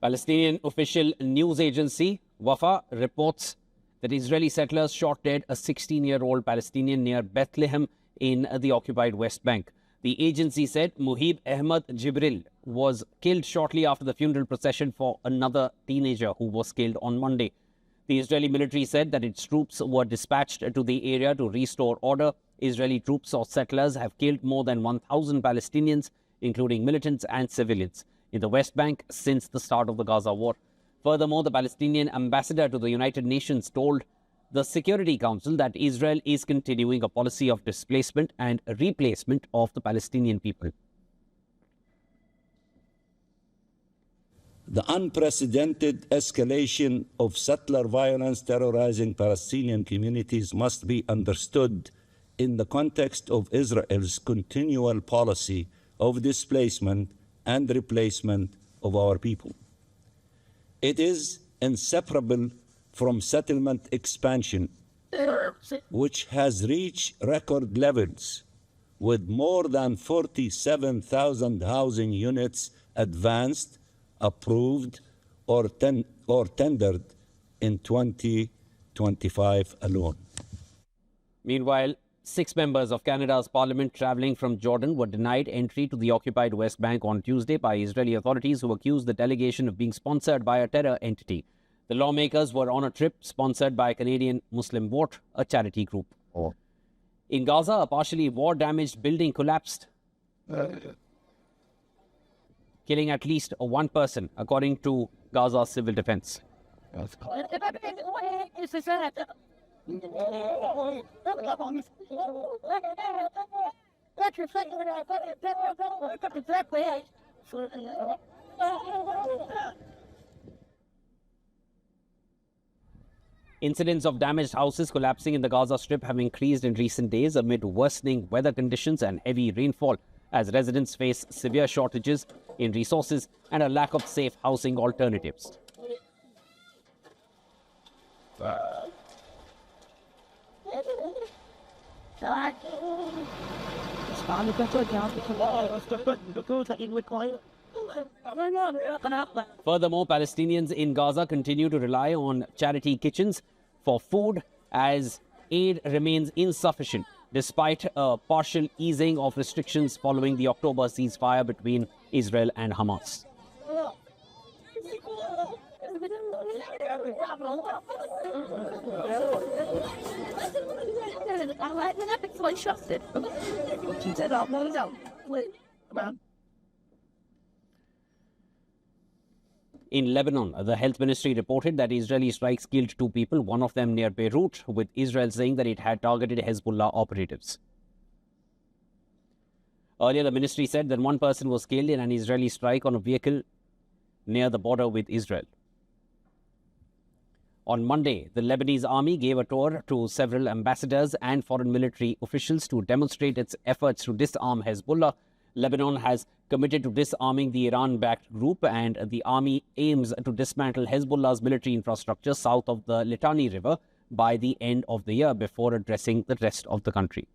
Palestinian official news agency Wafa reports that Israeli settlers shot dead a 16-year-old Palestinian near Bethlehem in the occupied West Bank. The agency said Muhib Ahmad Jibril was killed shortly after the funeral procession for another teenager who was killed on Monday. The Israeli military said that its troops were dispatched to the area to restore order. Israeli troops or settlers have killed more than 1,000 Palestinians, including militants and civilians, in the West Bank since the start of the Gaza war. Furthermore, the Palestinian ambassador to the United Nations told the Security Council that Israel is continuing a policy of displacement and replacement of the Palestinian people. The unprecedented escalation of settler violence terrorizing Palestinian communities must be understood in the context of Israel's continual policy of displacement and replacement of our people. It is inseparable from settlement expansion, which has reached record levels, with more than 47,000 housing units advanced, approved, or tendered in 2025 alone. Meanwhile, 6 members of Canada's parliament travelling from Jordan were denied entry to the occupied West Bank on Tuesday by Israeli authorities who accused the delegation of being sponsored by a terror entity. The lawmakers were on a trip sponsored by Canadian Muslim Vote, a charity group. In Gaza, a partially war-damaged building collapsed, killing at least one person, according to Gaza Civil Defense. Incidents of damaged houses collapsing in the Gaza Strip have increased in recent days amid worsening weather conditions and heavy rainfall, as residents face severe shortages in resources and a lack of safe housing alternatives. Furthermore, Palestinians in Gaza continue to rely on charity kitchens for food as aid remains insufficient despite a partial easing of restrictions following the October ceasefire between Israel and Hamas. In Lebanon, the health ministry reported that Israeli strikes killed 2 people, one of them near Beirut, with Israel saying that it had targeted Hezbollah operatives. Earlier, the ministry said that 1 person was killed in an Israeli strike on a vehicle near the border with Israel. On Monday, the Lebanese army gave a tour to several ambassadors and foreign military officials to demonstrate its efforts to disarm Hezbollah. Lebanon has committed to disarming the Iran-backed group, and the army aims to dismantle Hezbollah's military infrastructure south of the Litani River by the end of the year before addressing the rest of the country.